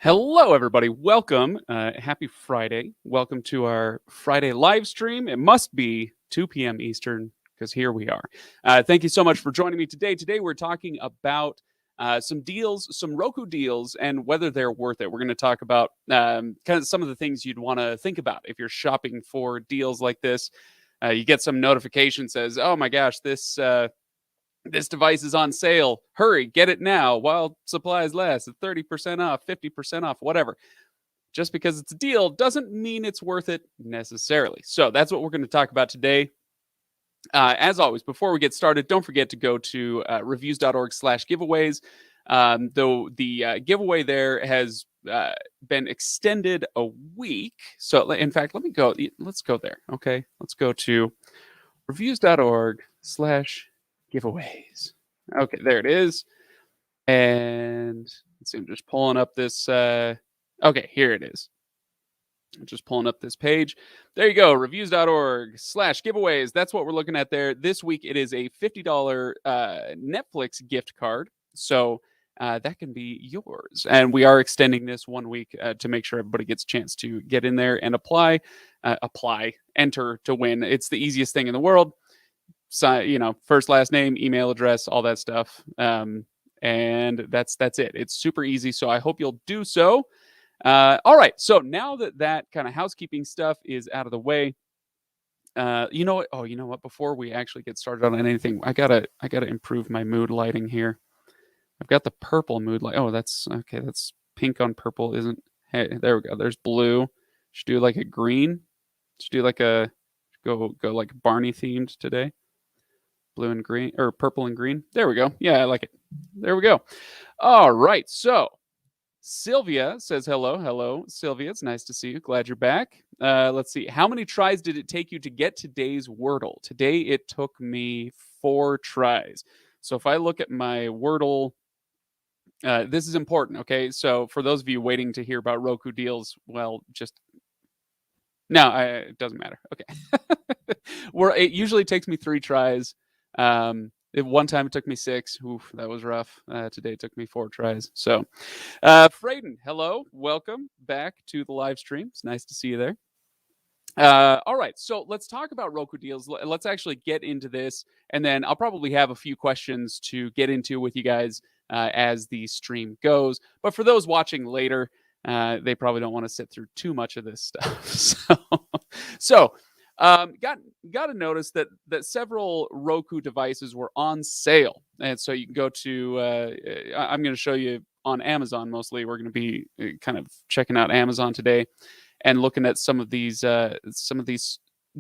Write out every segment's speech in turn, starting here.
Hello, everybody. Welcome. Happy Friday. Welcome to our Friday live stream. It must be 2 p.m. Eastern because here we are. Thank you so much for joining me today. Today, we're talking about some deals, some Roku deals, and whether they're worth it. We're going to talk about kind of some of the things you'd want to think about if you're shopping for deals like this. You get some notification says, "Oh my gosh, this device is on sale. Hurry, get it now while supplies last at 30% off, 50% off, whatever." Just because it's a deal doesn't mean it's worth it necessarily. So that's what we're going to talk about today. As always, before we get started, don't forget to go to reviews.org/giveaways. Though the giveaway there has been extended a week. So in fact, let's go there. Okay. Let's go to reviews.org/giveaways. Okay, there it is. And let's see, I'm just pulling up this. Okay, here it is. I'm just pulling up this page. There you go, reviews.org/giveaways. That's what we're looking at there. This week, it is a $50 Netflix gift card. So that can be yours. And we are extending this 1 week to make sure everybody gets a chance to get in there and enter to win. It's the easiest thing in the world. First, last name, email address, all that stuff. And that's it. It's super easy. So I hope you'll do so. All right. So now that kind of housekeeping stuff is out of the way, you know what? Oh, you know what? Before we actually get started on anything, I gotta improve my mood lighting here. I've got the purple mood light. Oh, that's okay. That's pink on purple, isn't? Hey, there we go. There's blue. Should do like a green. Should do like a go like Barney themed today. Blue and green, or purple and green. There we go. Yeah, I like it. There we go. All right. So Sylvia says hello. Hello, Sylvia. It's nice to see you. Glad you're back. Let's see. How many tries did it take you to get today's Wordle? Today it took me 4 tries. So if I look at my Wordle, this is important. Okay. So for those of you waiting to hear about Roku deals, well, it doesn't matter. Okay. It usually takes me 3 tries. One time it took me 6. Oof, that was rough. Today it took me 4 tries. So, Frayden, hello, welcome back to the live stream. It's nice to see you there. All right, so let's talk about Roku deals. Let's actually get into this, and then I'll probably have a few questions to get into with you guys as the stream goes. But for those watching later, they probably don't want to sit through too much of this stuff. So got to notice that several Roku devices were on sale, and so you can go to. I'm going to show you on Amazon mostly. We're going to be kind of checking out Amazon today and looking at some of these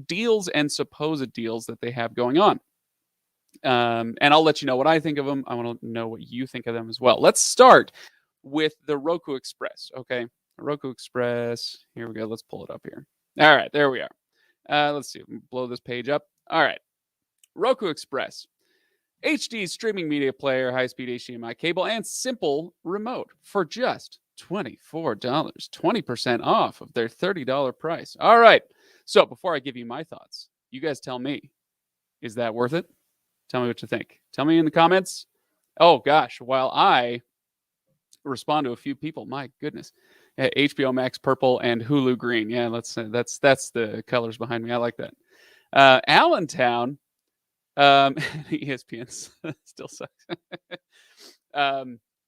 deals and supposed deals that they have going on. And I'll let you know what I think of them. I want to know what you think of them as well. Let's start with the Roku Express. Okay, Roku Express. Here we go. Let's pull it up here. All right, there we are. Let's see. Blow this page up. All right. Roku Express. HD streaming media player, high-speed HDMI cable, and simple remote for just $24. 20% off of their $30 price. All right. So before I give you my thoughts, you guys tell me, is that worth it? Tell me what you think. Tell me in the comments. Oh, gosh. While I respond to a few people, my goodness. HBO Max purple and Hulu green. Yeah, that's the colors behind me. I like that. Allentown, ESPN still sucks.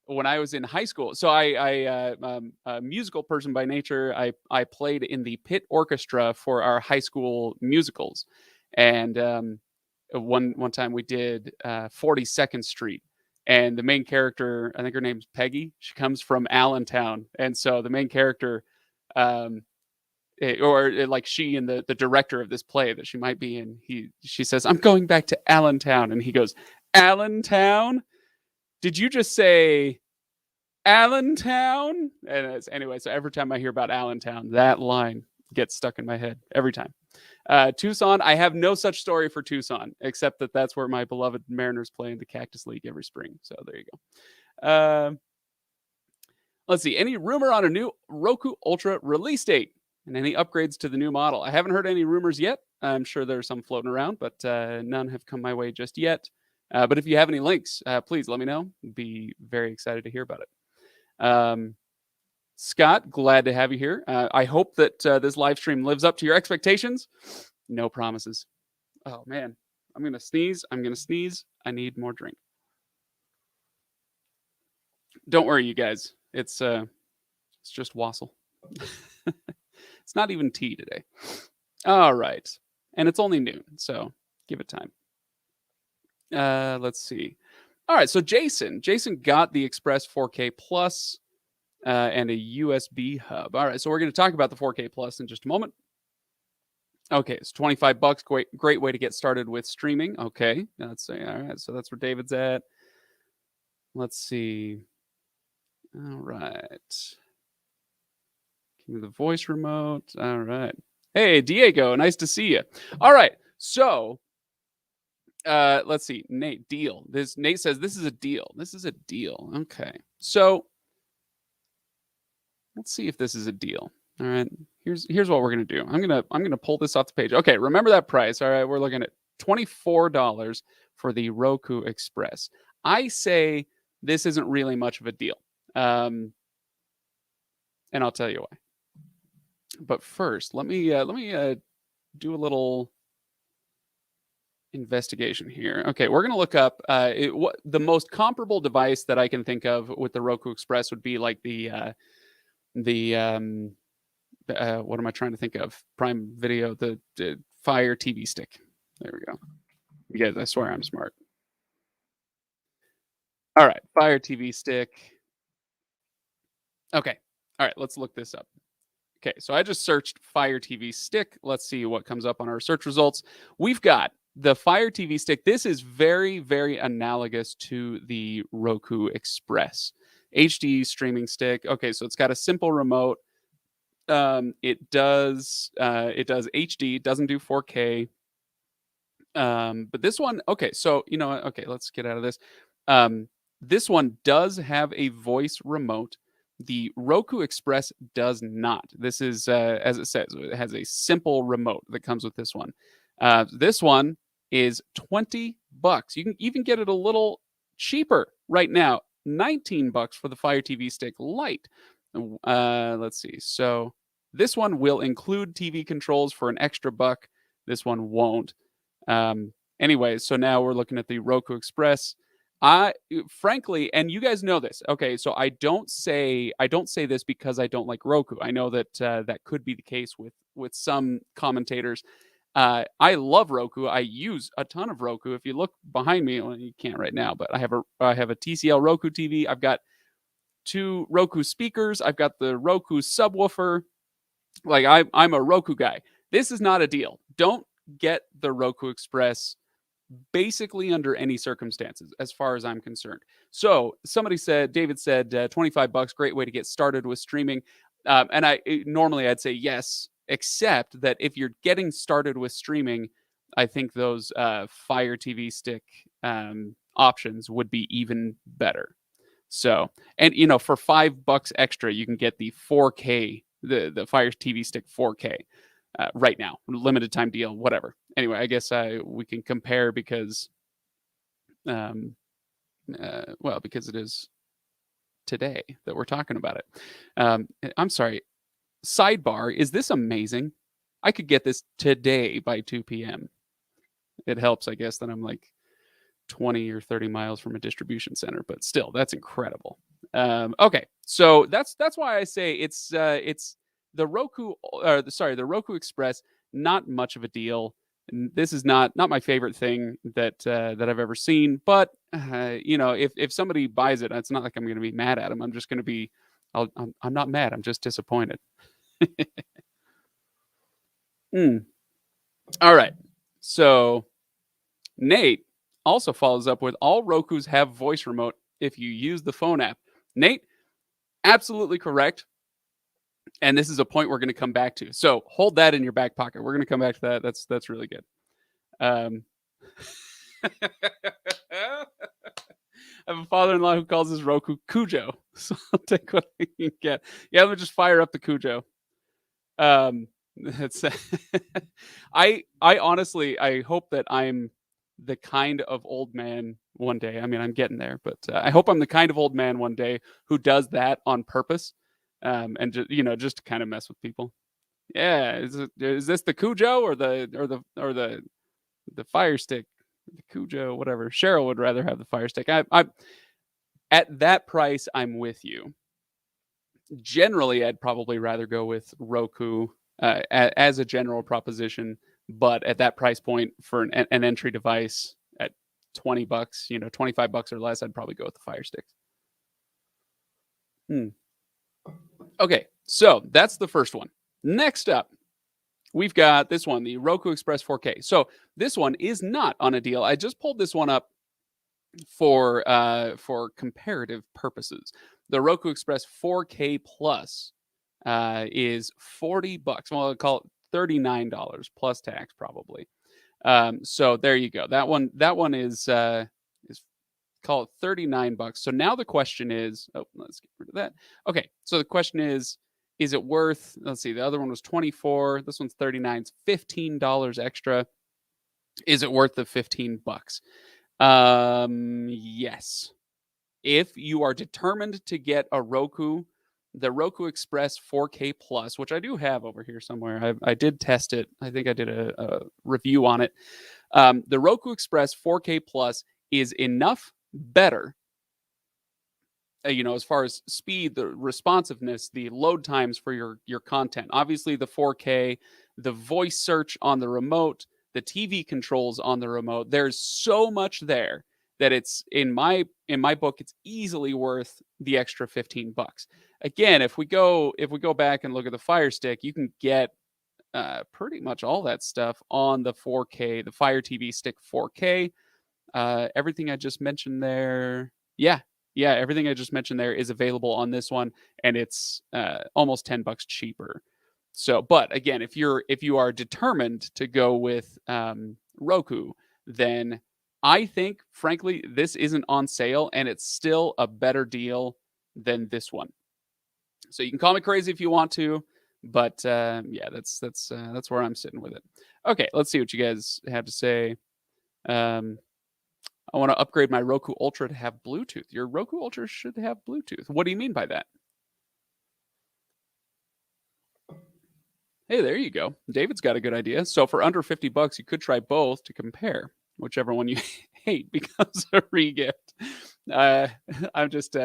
When I was in high school, so I'm a musical person by nature. I played in the pit orchestra for our high school musicals, and one time we did 42nd Street. And the main character, I think her name's Peggy. She comes from Allentown, and so the main character, like she and the director of this play that she might be in, she says, "I'm going back to Allentown," and he goes, "Allentown? Did you just say Allentown?" And anyway, so every time I hear about Allentown, that line gets stuck in my head every time. Tucson, I have no such story for Tucson, except that that's where my beloved Mariners play in the Cactus League every spring. So there you go. Let's see. Any rumor on a new Roku Ultra release date and any upgrades to the new model? I haven't heard any rumors yet. I'm sure there's some floating around, but none have come my way just yet. But if you have any links, please let me know. I'd be very excited to hear about it. Scott, glad to have you here. I hope that this live stream lives up to your expectations. No promises. Oh man, I'm gonna sneeze. I need more drink. Don't worry, you guys. It's just wassail. It's not even tea today. All right, and it's only noon, so give it time. Let's see. All right, so Jason got the Express 4K Plus and a USB hub. All right, so we're going to talk about the 4K Plus in just a moment. Okay, it's $25. Great way to get started with streaming. Okay, let's see. All right, so that's where David's at. Let's see. All right. Give me the voice remote. All right. Hey, Diego, nice to see you. All right, so let's see. Nate, deal. Nate says this is a deal. This is a deal. Okay, so let's see if this is a deal. All right. Here's what we're gonna do. I'm gonna pull this off the page. Okay, remember that price. All right, we're looking at $24 for the Roku Express. I say this isn't really much of a deal, and I'll tell you why. But first, let me do a little investigation here. Okay, we're gonna look up what the most comparable device that I can think of with the Roku Express would be like the what am I trying to think of? Prime Video, the Fire TV stick. There we go. You guys, I swear I'm smart. All right, Fire TV stick. Okay, all right, let's look this up. Okay, so I just searched Fire TV stick. Let's see what comes up on our search results. We've got the Fire TV stick. This is very, very analogous to the Roku Express HD streaming stick. Okay, so it's got a simple remote. It does HD, doesn't do 4K. But this one, okay, so you know, okay, let's get out of this. This one does have a voice remote. The Roku Express does not. This is, as it says, it has a simple remote that comes with this one. This one is $20. You can even get it a little cheaper right now. $19 for the Fire TV Stick Lite. Let's see. So this one will include TV controls for an extra buck. This one won't. Anyway, so now we're looking at the Roku Express. I frankly, and you guys know this. Okay, so I don't say this because I don't like Roku. I know that that could be the case with some commentators. I love Roku. I use a ton of Roku. If you look behind me, well, you can't right now, but I have a TCL Roku TV. I've got 2 Roku speakers. I've got the Roku subwoofer. Like I'm a Roku guy. This is not a deal. Don't get the Roku Express basically under any circumstances, as far as I'm concerned. So David said, $25, great way to get started with streaming. And normally I'd say yes, except that if you're getting started with streaming, I think those Fire TV Stick options would be even better. So, and you know, for $5 extra, you can get the 4K, the Fire TV Stick 4K. Right now, limited time deal, whatever. Anyway, I guess we can compare because, because it is today that we're talking about it. I'm sorry. Sidebar: is this amazing? I could get this today by 2 p.m. It helps, I guess, that I'm like 20 or 30 miles from a distribution center, but still, that's incredible. Okay, so that's why I say it's the the Roku Express, not much of a deal. This is not my favorite thing that I've ever seen. But you know, if somebody buys it, it's not like I'm going to be mad at them. I'm just going to be, I'm not mad. I'm just disappointed. All right. So Nate also follows up with, all Rokus have voice remote if you use the phone app. Nate, absolutely correct. And this is a point we're going to come back to. So hold that in your back pocket. We're going to come back to that. That's really good. I have a father-in-law who calls his Roku Cujo. So I'll take what I can get. Yeah, let me just fire up the Cujo. That's I honestly, I hope that I'm the kind of old man one day. I mean, I'm getting there, but I hope I'm the kind of old man one day who does that on purpose. and just to kind of mess with people. Yeah, is this the Cujo or the Fire Stick? The Cujo, whatever. Cheryl would rather have the Fire Stick. I at that price, I'm with you. Generally, I'd probably rather go with Roku as a general proposition, but at that price point for an entry device at $20, $25 or less, I'd probably go with the Fire Sticks. Okay, so that's the first one. Next up, we've got this one, the Roku Express 4K. So this one is not on a deal. I just pulled this one up for comparative purposes. The Roku Express 4K Plus is $40. Well, I'll call it $39 plus tax probably. So there you go. That one is call it $39. So now the question is, let's get rid of that. Okay, so the question is it worth? Let's see. The other one was 24. This one's 39. It's $15 extra. Is it worth the $15? Yes. If you are determined to get a Roku, the Roku Express 4K Plus, which I do have over here somewhere. I did test it. I think I did a review on it. The Roku Express 4K Plus is enough better, as far as speed, the responsiveness, the load times for your content. Obviously, the 4K, the voice search on the remote, the TV controls on the remote. There's so much there that it's in my book, it's easily worth the extra $15. Again, if we go back and look at the Fire Stick, you can get pretty much all that stuff on the 4K, the Fire TV Stick 4K. Everything I just mentioned there, everything I just mentioned there is available on this one, and it's almost $10 cheaper. So, but again, if you are determined to go with Roku, then I think, frankly, this isn't on sale, and it's still a better deal than this one. So you can call me crazy if you want to, but that's where I'm sitting with it. Okay, let's see what you guys have to say. I want to upgrade my Roku Ultra to have Bluetooth. Your Roku Ultra should have Bluetooth. What do you mean by that? Hey, there you go. David's got a good idea. So for under $50, you could try both to compare. Whichever one you hate becomes a regift. I'm just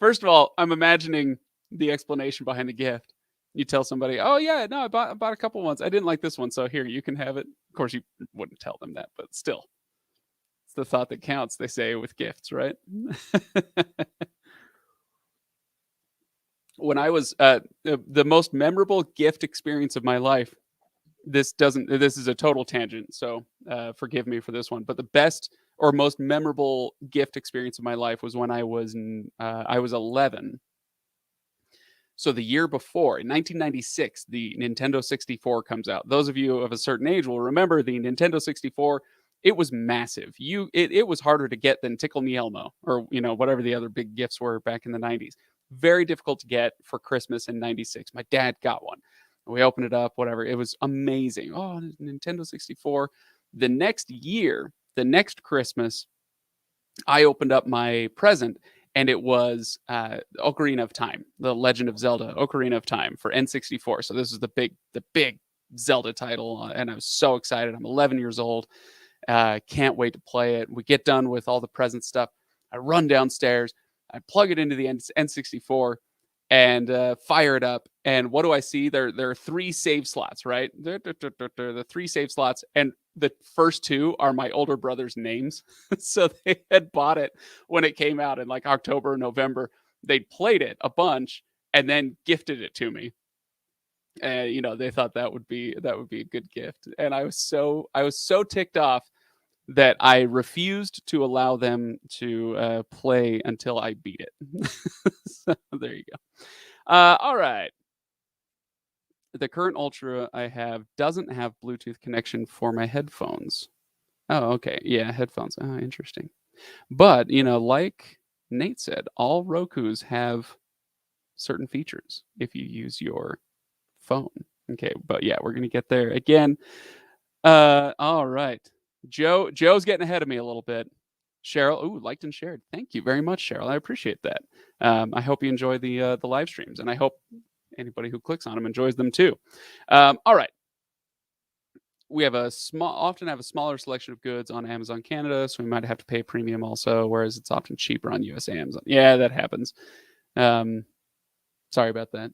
first of all, I'm imagining the explanation behind the gift. You tell somebody, "Oh yeah, no, I bought a couple ones. I didn't like this one, so here you can have it." Of course, you wouldn't tell them that, but still, it's the thought that counts. They say with gifts, right? When I was the most memorable gift experience of my life. This is a total tangent, so forgive me for this one. But the best or most memorable gift experience of my life was when I was 11. So the year before, in 1996, the Nintendo 64 comes out. Those of you of a certain age will remember the Nintendo 64. It was massive. It was harder to get than Tickle Me Elmo or whatever the other big gifts were back in the 90s. Very difficult to get for Christmas in 96. My dad got one. We opened it up, whatever. It was amazing. Oh, Nintendo 64. The next year, the next Christmas, I opened up my present, and it was Ocarina of Time, The Legend of Zelda, Ocarina of Time for N64. So this is the big Zelda title, and I was so excited. I'm 11 years old. Can't wait to play it. We get done with all the present stuff. I run downstairs. I plug it into the N64 and fire it up. And what do I see? There are 3 save slots, right? The 3 save slots. And the first 2 are my older brother's names. So they had bought it when it came out in like October, November. They'd played it a bunch and then gifted it to me. And they thought that would be a good gift. And I was so ticked off that I refused to allow them to play until I beat it. So there you go. All right. The current Ultra I have doesn't have Bluetooth connection for my headphones. Oh, okay. Yeah, headphones. Oh, interesting. But, like Nate said, all Rokus have certain features if you use your phone. Okay, but yeah, we're going to get there again. All right. Joe's getting ahead of me a little bit. Cheryl, ooh, liked and shared. Thank you very much, Cheryl. I appreciate that. I hope you enjoy the live streams, and I hope anybody who clicks on them enjoys them too. All right. We have often have a smaller selection of goods on Amazon Canada, so we might have to pay premium also, whereas it's often cheaper on USA Amazon. Yeah, that happens. Sorry about that.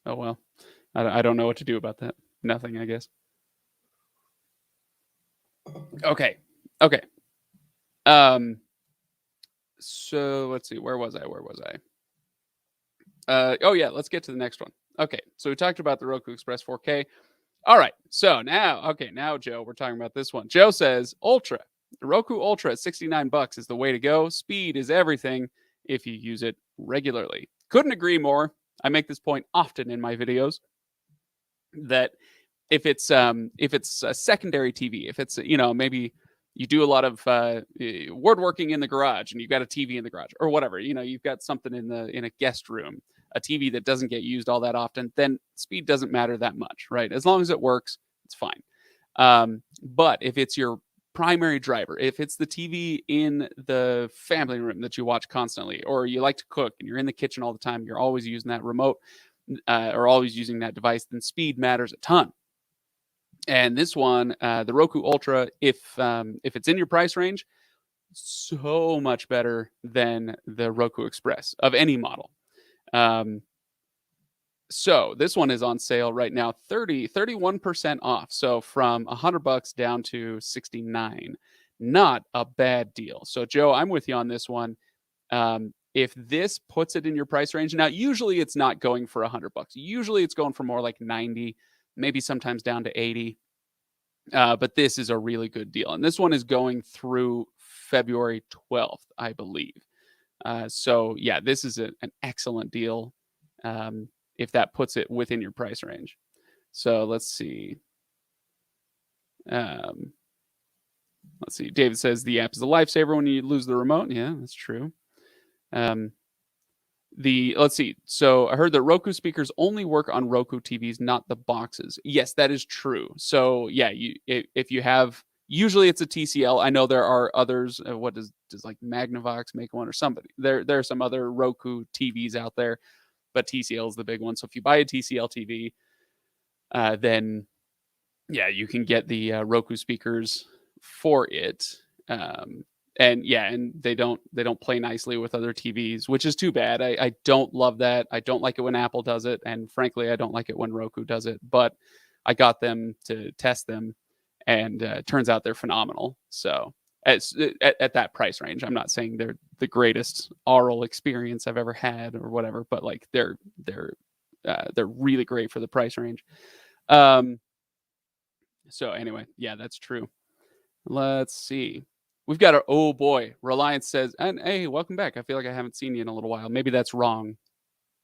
Oh well, I don't know what to do about that. Nothing, I guess. Okay. So let's see. Where was I? Oh yeah, let's get to the next one. Okay, so we talked about the Roku Express 4K. All right, so now Joe, we're talking about this one. Joe says Ultra, the Roku Ultra at $69 is the way to go. Speed is everything if you use it regularly. Couldn't agree more. I make this point often in my videos that if it's a secondary TV, if it's maybe you do a lot of woodworking in the garage and you've got a TV in the garage or whatever, you've got something in a guest room, a TV that doesn't get used all that often, then speed doesn't matter that much, right? As long as it works, it's fine. But if it's your primary driver, if it's the TV in the family room that you watch constantly, or you like to cook and you're in the kitchen all the time, you're always using that remote or always using that device, then speed matters a ton. And this one, the Roku Ultra, if it's in your price range, so much better than the Roku Express of any model. So this one is on sale right now, 31% off. So from $100 down to $69. Not a bad deal. So Joe, I'm with you on this one. If this puts it in your price range, now usually it's not going for $100. Usually it's going for more like 90, maybe sometimes down to 80. But this is a really good deal. And this one is going through February 12th, I believe. So yeah, this is an excellent deal if that puts it within your price range. So let's see. David says the app is a lifesaver when you lose the remote. Yeah, that's true. Let's see. So I heard that Roku speakers only work on Roku TVs, not the boxes. Yes, that is true. So yeah, if you have, usually it's a TCL. I know there are others. What does like Magnavox make one or somebody? There are some other Roku TVs out there, but TCL is the big one. So if you buy a TCL TV, then yeah, you can get the Roku speakers for it. And they don't play nicely with other TVs, which is too bad. I don't love that. I don't like it when Apple does it, and frankly, I don't like it when Roku does it. But I got them to test them, and turns out they're phenomenal. So at that price range, I'm not saying they're the greatest aural experience I've ever had or whatever, but like they're really great for the price range. So anyway, yeah, that's true. Let's see. We've got our, oh boy, Reliance says, and hey, welcome back. I feel like I haven't seen you in a little while. Maybe that's wrong.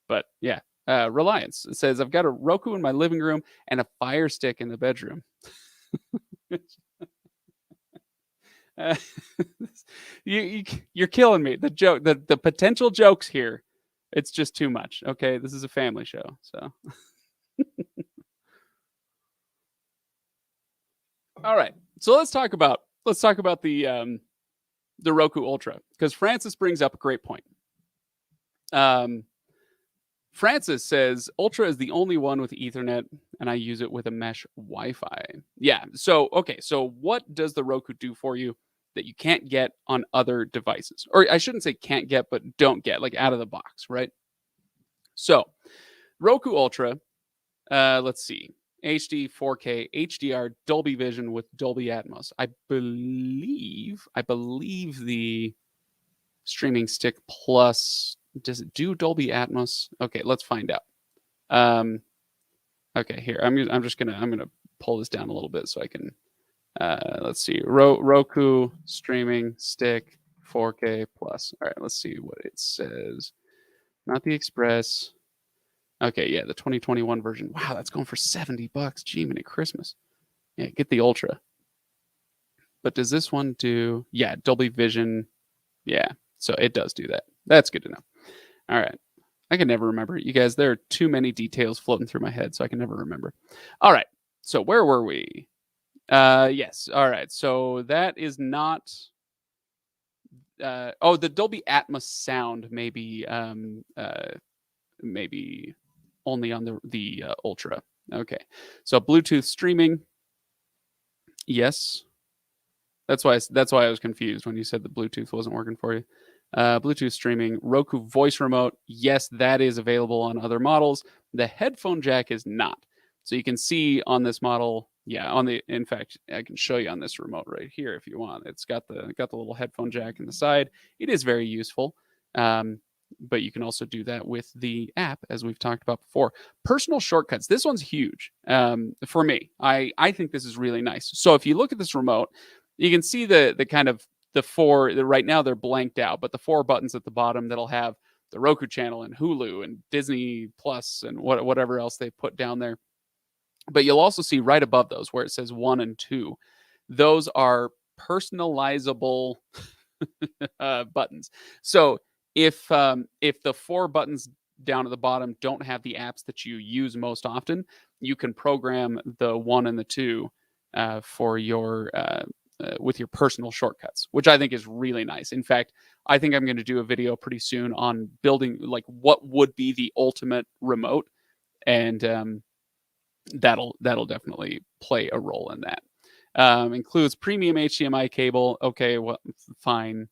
But yeah, Reliance says, I've got a Roku in my living room and a Fire Stick in the bedroom. You're killing me. The joke, the potential jokes here, it's just too much. Okay, this is a family show, so. All right, so let's talk about the Roku Ultra, because Francis brings up a great point. Francis says Ultra is the only one with Ethernet, and I use it with a mesh Wi-Fi. Yeah. So okay. So what does the Roku do for you that you can't get on other devices? Or I shouldn't say can't get, but don't get, like out of the box, right? So Roku Ultra. Let's see. HD, 4K, HDR, Dolby Vision with Dolby Atmos. I believe the streaming stick plus, does it do Dolby Atmos? Okay, let's find out. Okay, here I'm gonna pull this down a little bit so I can. Let's see, Roku streaming stick 4K plus. All right, let's see what it says. Not the Express. Okay, yeah, the 2021 version. Wow, that's going for $70. Gee, many Christmas. Yeah, get the Ultra. But does this one do? Yeah, Dolby Vision. Yeah, so it does do that. That's good to know. All right. I can never remember. You guys, there are too many details floating through my head, so I can never remember. All right. So where were we? Yes. All right. So that is not. Oh, the Dolby Atmos sound maybe only on the Ultra. Okay. So Bluetooth streaming. Yes. That's why I was confused when you said the Bluetooth wasn't working for you. Bluetooth streaming, Roku voice remote. Yes, that is available on other models. The headphone jack is not. So you can see on this model, yeah, in fact, I can show you on this remote right here if you want. It's got the little headphone jack in the side. It is very useful. Um, but you can also do that with the app, as we've talked about before. Personal shortcuts. This one's huge for me. I think this is really nice. So if you look at this remote, you can see the kind of right now they're blanked out, but the four buttons at the bottom that'll have the Roku channel and Hulu and Disney Plus and whatever else they put down there. But you'll also see right above those where it says 1 and 2. Those are personalizable buttons. So if the four buttons down at the bottom don't have the apps that you use most often, you can program the 1 and the 2 for your with your personal shortcuts, which I think is really nice. In fact, I think I'm going to do a video pretty soon on building like what would be the ultimate remote, and that'll definitely play a role in that. Includes premium HDMI cable. Okay, well, fine.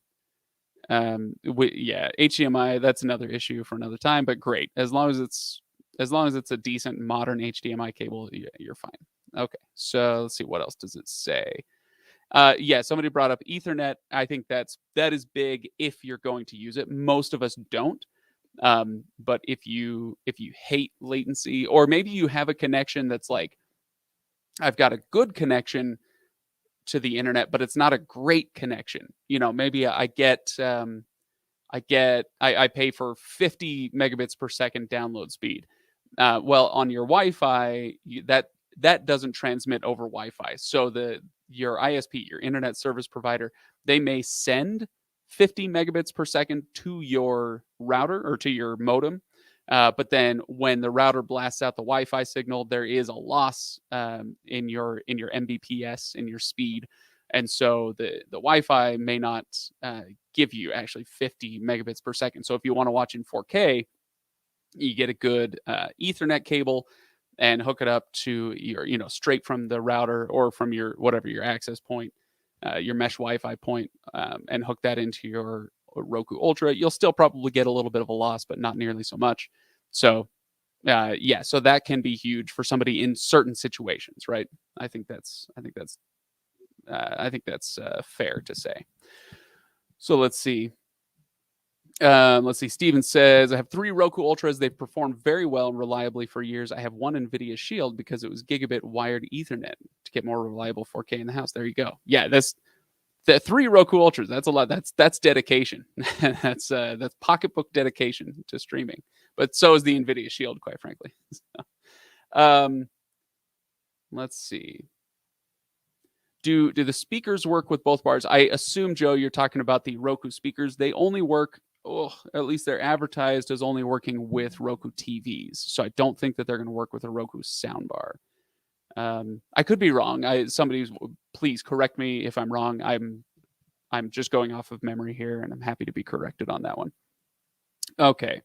Yeah, HDMI. That's another issue for another time, but great as long as it's a decent modern HDMI cable, you're fine. Okay, so let's see what else does it say. Yeah, somebody brought up Ethernet. I think that is big if you're going to use it. Most of us don't. But if you hate latency, or maybe you have a connection that's like, I've got a good connection to the internet, but it's not a great connection. Maybe I pay for 50 megabits per second download speed. Well, on your Wi-Fi, that doesn't transmit over Wi-Fi. So your ISP, your internet service provider, they may send 50 megabits per second to your router or to your modem. But then when the router blasts out the Wi-Fi signal, there is a loss in your Mbps, in your speed. And so the Wi-Fi may not give you actually 50 megabits per second. So if you want to watch in 4K, you get a good Ethernet cable and hook it up to your, straight from the router or from your whatever your access point, your mesh Wi-Fi point, and hook that into your Roku Ultra. You'll still probably get a little bit of a loss, but not nearly so much. So yeah, so that can be huge for somebody in certain situations, right? I think that's fair to say. So let's see. Steven says, I have 3 Roku Ultras. They've performed very well and reliably for years. I have one NVIDIA Shield because it was gigabit wired Ethernet to get more reliable 4K in the house. There you go. Yeah, that's the 3 Roku Ultras. That's a lot. That's dedication. that's pocketbook dedication to streaming. But so is the NVIDIA Shield, quite frankly. Let's see. Do the speakers work with both bars? I assume, Joe, you're talking about the Roku speakers. They only work, at least they're advertised as only working with Roku TVs. So I don't think that they're going to work with a Roku soundbar. I could be wrong. Somebody please correct me if I'm wrong. I'm just going off of memory here, and I'm happy to be corrected on that one. Okay.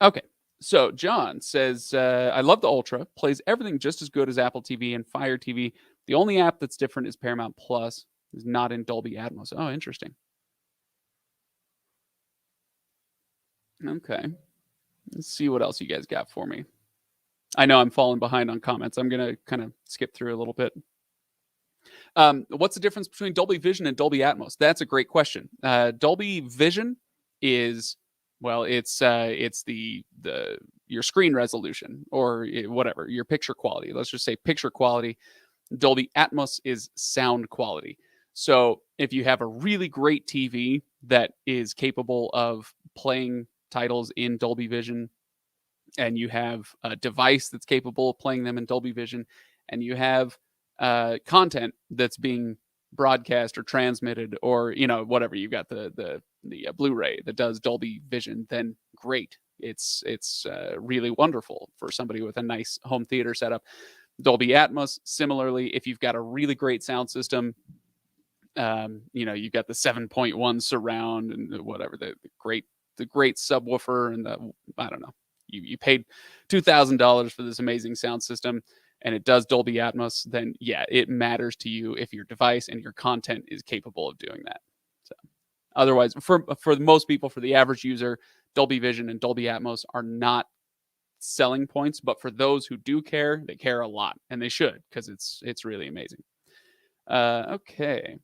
Okay. So John says, I love the Ultra. Plays everything just as good as Apple TV and Fire TV. The only app that's different is Paramount Plus. Is not in Dolby Atmos. Oh, interesting. Okay. Let's see what else you guys got for me. I know I'm falling behind on comments. I'm going to kind of skip through a little bit. What's the difference between Dolby Vision and Dolby Atmos? That's a great question. Dolby Vision is, well, it's your screen resolution or whatever, your picture quality. Let's just say picture quality. Dolby Atmos is sound quality. So if you have a really great TV that is capable of playing titles in Dolby Vision, and you have a device that's capable of playing them in Dolby Vision, and you have content that's being broadcast or transmitted, or whatever, you've got the Blu-ray that does Dolby Vision, then great. It's really wonderful for somebody with a nice home theater setup. Dolby Atmos, similarly, if you've got a really great sound system, you've got the 7.1 surround and whatever, the great subwoofer, and I don't know, you paid $2,000 for this amazing sound system and it does Dolby Atmos, then yeah, it matters to you if your device and your content is capable of doing that. So otherwise, for most people, for the average user, Dolby Vision and Dolby Atmos are not selling points, but for those who do care, they care a lot, and they should, because it's really amazing. Okay.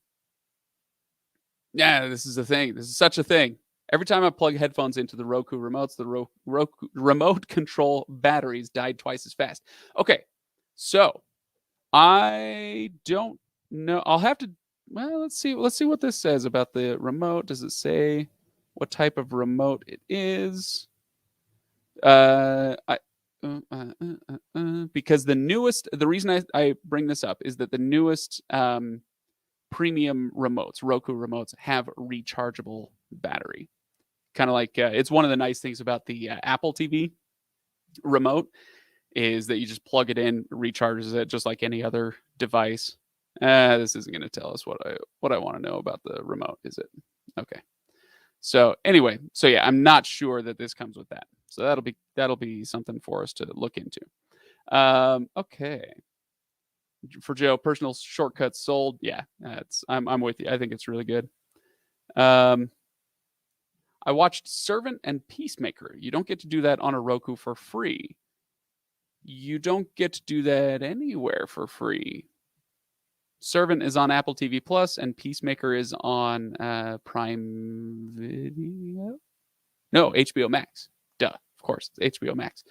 Yeah, this is a thing. This is such a thing. Every time I plug headphones into the Roku remotes, the Roku remote control batteries died twice as fast. Okay, so I don't know. I'll have to. Well, let's see. Let's see what this says about the remote. Does it say what type of remote it is? Because the reason I bring this up is that the newest premium remotes, Roku remotes, have rechargeable battery. Kind of like it's one of the nice things about the Apple TV remote is that you just plug it in, recharges it just like any other device. This isn't going to tell us what I want to know about the remote, is it? Okay. So anyway, yeah, I'm not sure that this comes with that. So that'll be something for us to look into. Okay. For Joe, personal shortcuts sold. Yeah, I'm with you. I think it's really good. I watched Servant and Peacemaker. You don't get to do that on a Roku for free. You don't get to do that anywhere for free. Servant is on Apple TV Plus, and Peacemaker is on Prime Video. No, HBO Max. Duh, of course, it's HBO Max.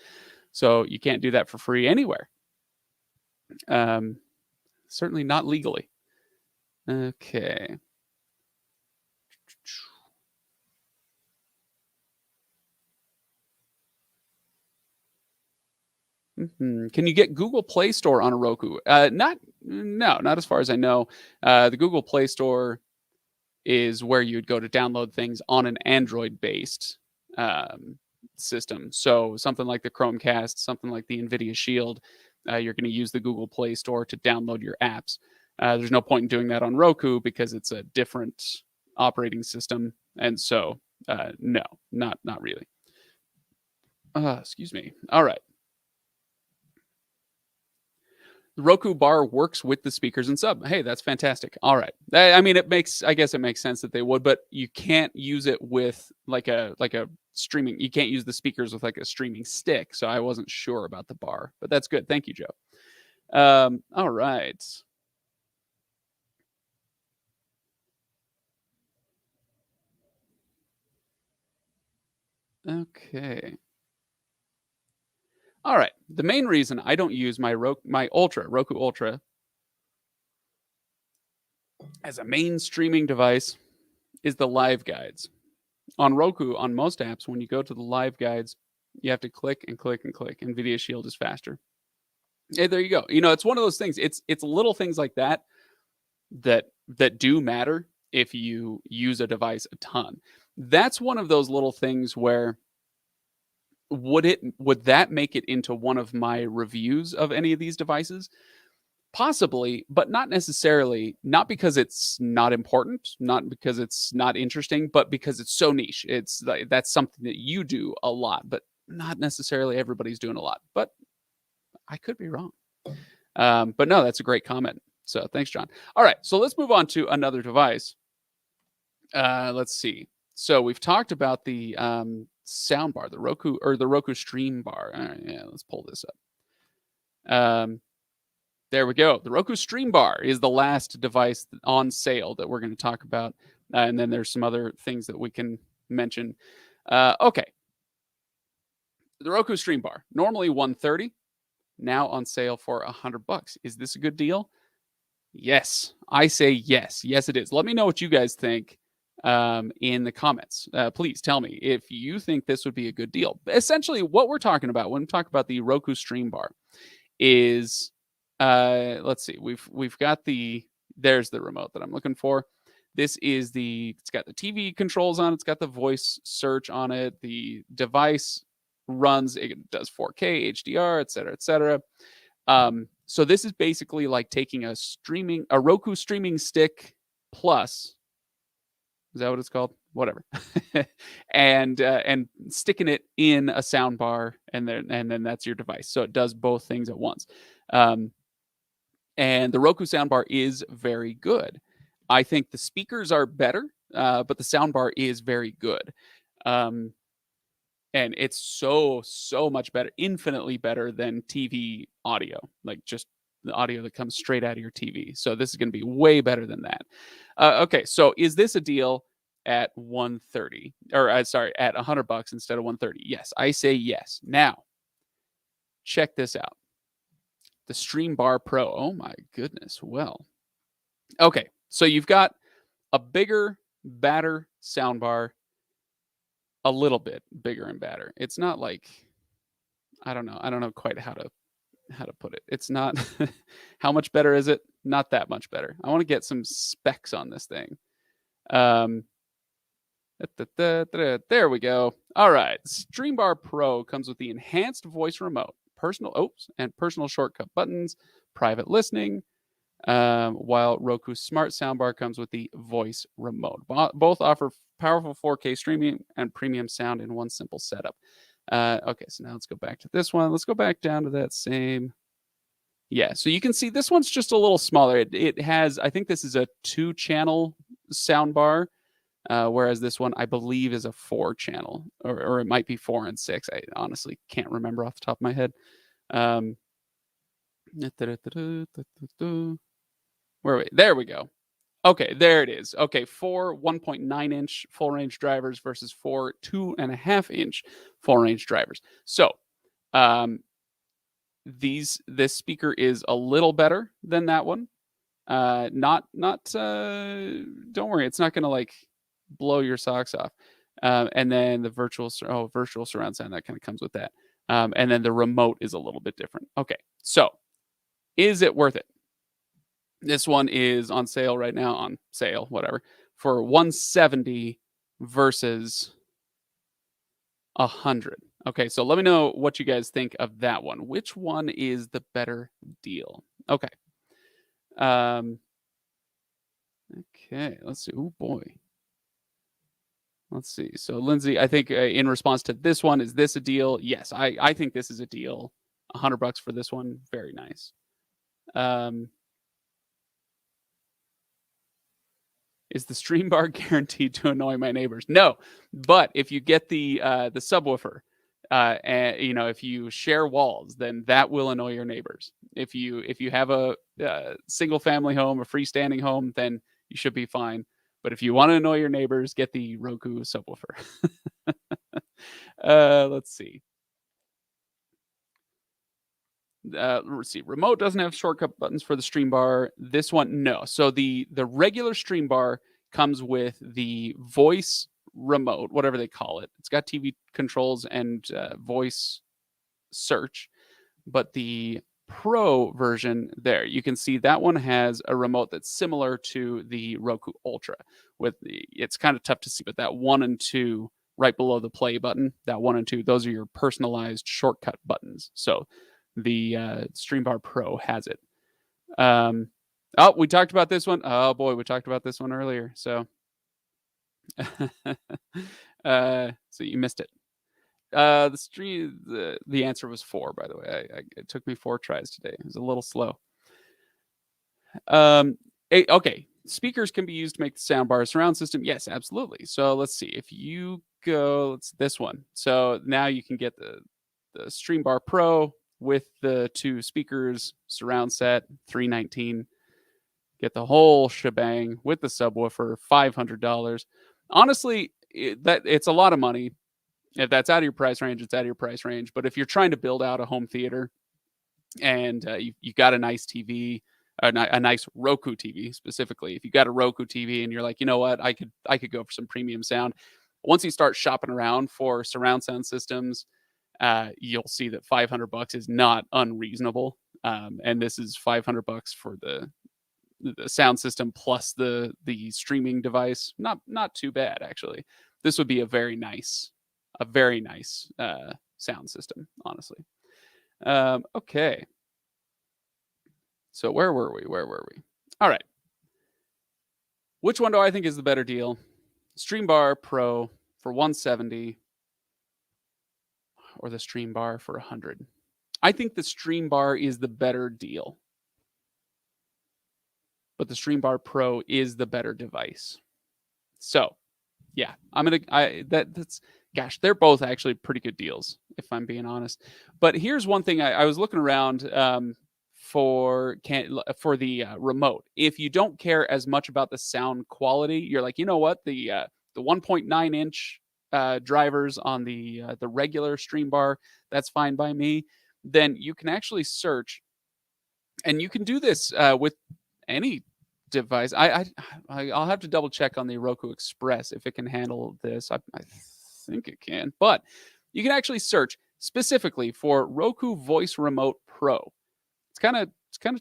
So you can't do that for free anywhere. Certainly not legally. Okay. Can you get Google Play Store on a Roku? Not as far as I know. The Google Play Store is where you'd go to download things on an Android-based system. So something like the Chromecast, something like the NVIDIA Shield, you're going to use the Google Play Store to download your apps. There's no point in doing that on Roku because it's a different operating system, and so no, not really. Excuse me. All right. The Roku bar works with the speakers and sub. Hey, that's fantastic. All right. I mean, I guess it makes sense that they would, but you can't use it with like a streaming. You can't use the speakers with like a streaming stick. So I wasn't sure about the bar, but that's good. Thank you, Joe. All right. Okay. All right. The main reason I don't use my Roku Ultra as a main streaming device is the live guides. On Roku, on most apps, when you go to the live guides, you have to click and click and click. NVIDIA Shield is faster. Hey, there you go. It's one of those things. It's little things like that do matter if you use a device a ton. That's one of those little things where would that make it into one of my reviews of any of these devices? Possibly, but not necessarily. Not because it's not important, not because it's not interesting, but because it's so niche. It's like that's something that you do a lot, but not necessarily everybody's doing a lot. But I could be wrong. But no, that's a great comment. So thanks, John. All right, so let's move on to another device. Let's see. So we've talked about the sound bar, the Roku Stream Bar. All right, yeah, let's pull this up. There we go. The Roku Stream Bar is the last device on sale that we're going to talk about. And then there's some other things that we can mention. Okay. The Roku Stream Bar, normally $130, now on sale for $100. Is this a good deal? Yes. I say yes. Yes, it is. Let me know what you guys think in the comments. Please tell me if you think this would be a good deal. Essentially, what we're talking about when we talk about the Roku Stream Bar is... let's see. We've got there's the remote that I'm looking for. This is it's got the TV controls on it. It's got the voice search on it. The device it does 4K, HDR, et cetera, et cetera. So this is basically like taking a Roku streaming stick plus. Is that what it's called? Whatever. and sticking it in a sound bar, and then that's your device. So it does both things at once. And the Roku soundbar is very good. I think the speakers are better, but the soundbar is very good. And it's so much better, infinitely better than TV audio, like just the audio that comes straight out of your TV. So this is going to be way better than that. Okay, so is this a deal at 130 or sorry, at $100 instead of 130? Yes, I say yes. Now, check this out. The Stream Bar Pro. Oh my goodness. Well, okay, so you've got a bigger, badder soundbar, a little bit bigger and badder. It's not like I don't know quite how to put it. It's not how much better is it? Not that much better. I want to get some specs on this thing. There we go. All right. Stream Bar Pro comes with the enhanced voice remote, personal shortcut buttons, private listening, while Roku Smart Soundbar comes with the voice remote. Both offer powerful 4K streaming and premium sound in one simple setup. Okay, so now let's go back to this one. Let's go back down to that same. Yeah, so you can see this one's just a little smaller. It has, I think this is a 2-channel soundbar, whereas this one, I believe, is a 4-channel, or it might be 4 and 6. I honestly can't remember off the top of my head. There we go. Okay, there it is. Okay, 4 1.9-inch full-range drivers versus 4 2.5-inch full-range drivers. So, this speaker is a little better than that one. Not don't worry, it's not going to like blow your socks off. And then the virtual surround sound, that kind of comes with that. And then the remote is a little bit different. Okay, so is it worth it? This one is on sale right now, whatever, for $170 versus $100. Okay, so let me know what you guys think of that one. Which one is the better deal? Okay. Okay, let's see. Oh boy. Let's see. So Lindsay, I think in response to this one, is this a deal? Yes, I think this is a deal. $100 for this one, very nice. Is the stream bar guaranteed to annoy my neighbors? No, but if you get the subwoofer, and if you share walls, then that will annoy your neighbors. If you have a single family home, a freestanding home, then you should be fine. But if you want to annoy your neighbors, get the Roku subwoofer. Let's see. Let's see. Remote doesn't have shortcut buttons for the stream bar. This one, no. So the regular stream bar comes with the voice remote, whatever they call it. It's got TV controls and voice search, but the Pro version, there you can see that one has a remote that's similar to the Roku Ultra. It's kind of tough to see, but that 1 and 2 right below the play button, that 1 and 2, those are your personalized shortcut buttons. So the Streambar Pro has it. We talked about this one. Oh boy, we talked about this one earlier. So, so you missed it. The answer was 4, by the way. It took me 4 tries today. It was a little slow. Okay. Speakers can be used to make the soundbar a surround system. Yes, absolutely. So let's see. If you go, it's this one. So now you can get the Streambar Pro with the 2 speakers, surround set, $319. Get the whole shebang with the subwoofer, $500. Honestly, it's a lot of money. If that's out of your price range, it's out of your price range. But if you're trying to build out a home theater and you got a nice TV, a nice Roku TV specifically, if you got a Roku TV and you're like, you know what, I could go for some premium sound. Once you start shopping around for surround sound systems, you'll see that $500 is not unreasonable. And this is $500 for the sound system plus the streaming device. Not too bad, actually. This would be a very nice sound system, honestly. Okay. So where were we? All right. Which one do I think is the better deal? Streambar Pro for 170 or the Streambar for 100? I think the Streambar is the better deal, but the Streambar Pro is the better device. So, yeah, that's gosh, they're both actually pretty good deals if I'm being honest. But here's one thing I was looking around for the remote. If you don't care as much about the sound quality, you're like, you know what, the 1.9 inch drivers on the regular stream bar, that's fine by me. Then you can actually search, and you can do this with any device. I'll have to double check on the Roku Express if it can handle this. I think it can, but you can actually search specifically for Roku Voice Remote Pro. It's kind of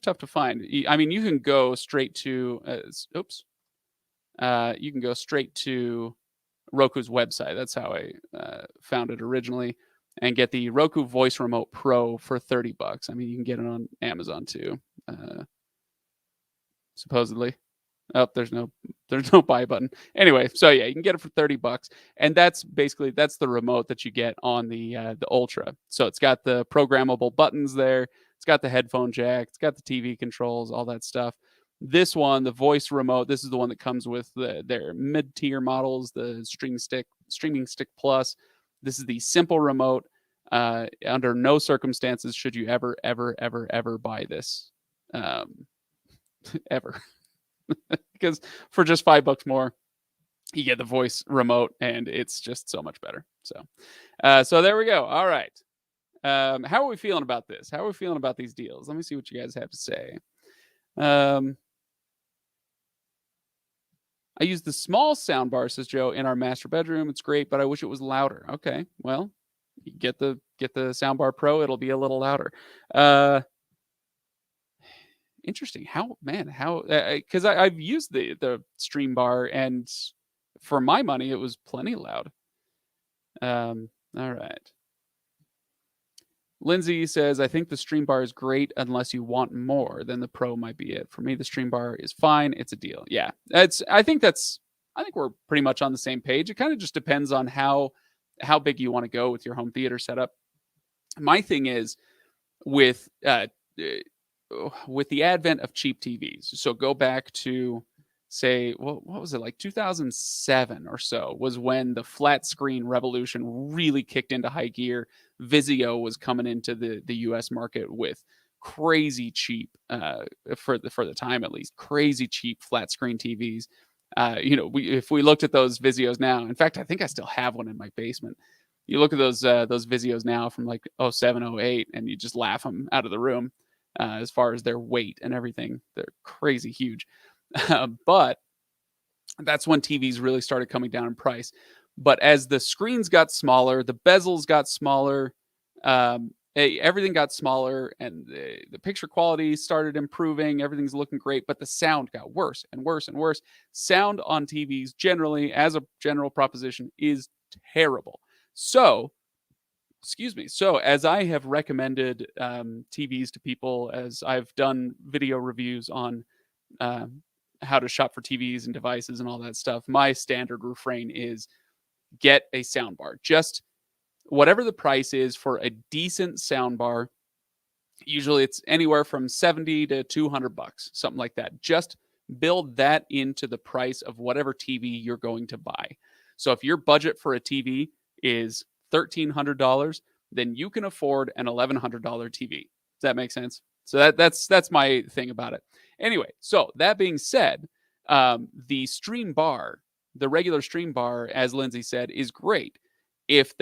tough to find. I mean, you can go straight to you can go straight to Roku's website. That's how I found it originally, and get the Roku Voice Remote Pro for $30. I mean, you can get it on Amazon too, supposedly. Oh, there's no buy button. Anyway, so yeah, you can get it for $30, and that's the remote that you get on the Ultra. So it's got the programmable buttons there. It's got the headphone jack. It's got the TV controls, all that stuff. This one, the voice remote, this is the one that comes with their mid-tier models, the Streaming Stick Plus. This is the simple remote. Under no circumstances should you ever buy this, ever. Because for just $5 more, you get the voice remote, and it's just so much better. So there we go. All right. How are we feeling about this? How are we feeling about these deals? Let me see what you guys have to say. I use the small soundbar, says Joe, in our master bedroom. It's great, but I wish it was louder. Okay, well, you get the soundbar Pro. It'll be a little louder. Interesting. How because I've used the stream bar, and for my money, it was plenty loud. All right. Lindsay says, I think the stream bar is great unless you want more. Then the Pro might be it. For me, the stream bar is fine. It's a deal. Yeah. I think we're pretty much on the same page. It kind of just depends on how big you want to go with your home theater setup. My thing is with the advent of cheap TVs. So go back to, say, what was it, like 2007 or so was when the flat screen revolution really kicked into high gear. Vizio was coming into the US market with crazy cheap, for the time at least, crazy cheap flat screen TVs. If we looked at those Vizios now, in fact, I think I still have one in my basement. You look at those Vizios now from like 07, 08, and you just laugh them out of the room. As far as their weight and everything, they're crazy huge. But that's when TVs really started coming down in price. But as the screens got smaller, the bezels got smaller, everything got smaller, and the picture quality started improving. Everything's looking great, but the sound got worse and worse and worse. Sound on TVs generally, as a general proposition, is terrible. So as I have recommended TVs to people, as I've done video reviews on how to shop for TVs and devices and all that stuff, my standard refrain is get a soundbar. Just whatever the price is for a decent soundbar. Usually it's anywhere from $70 to $200, something like that. Just build that into the price of whatever TV you're going to buy. So if your budget for a TV is $1,300, then you can afford an $1,100 TV. Does that make sense? So that's my thing about it. Anyway, so that being said, the stream bar, the regular stream bar, as Lindsay said, is great. If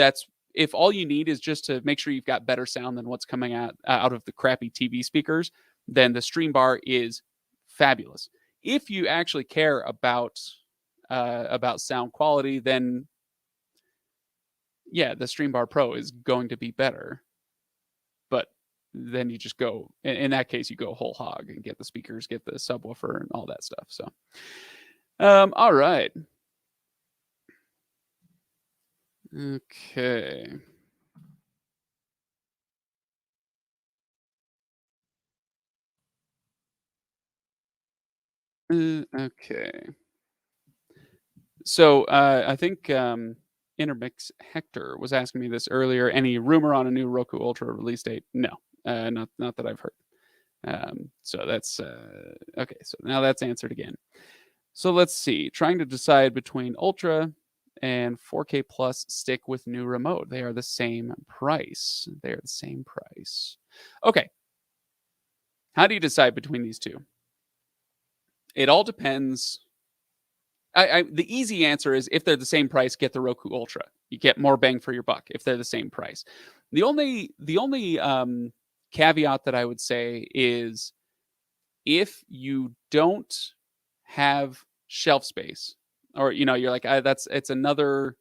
all you need is just to make sure you've got better sound than what's coming out of the crappy TV speakers, then the stream bar is fabulous. If you actually care about sound quality, then yeah, the Streambar Pro is going to be better. But then you just go, in that case, you go whole hog and get the speakers, get the subwoofer, and all that stuff. So, all right. Okay. Okay. So I think Intermix Hector was asking me this earlier. Any rumor on a new Roku Ultra release date? No, not that I've heard. So that's okay. So now that's answered again. So let's see. Trying to decide between Ultra and 4K Plus stick with new remote. They are the same price. They are the same price. Okay. How do you decide between these two? It all depends. The easy answer is if they're the same price, get the Roku Ultra. You get more bang for your buck if they're the same price. The only caveat that I would say is if you don't have shelf space, or you're like, it's another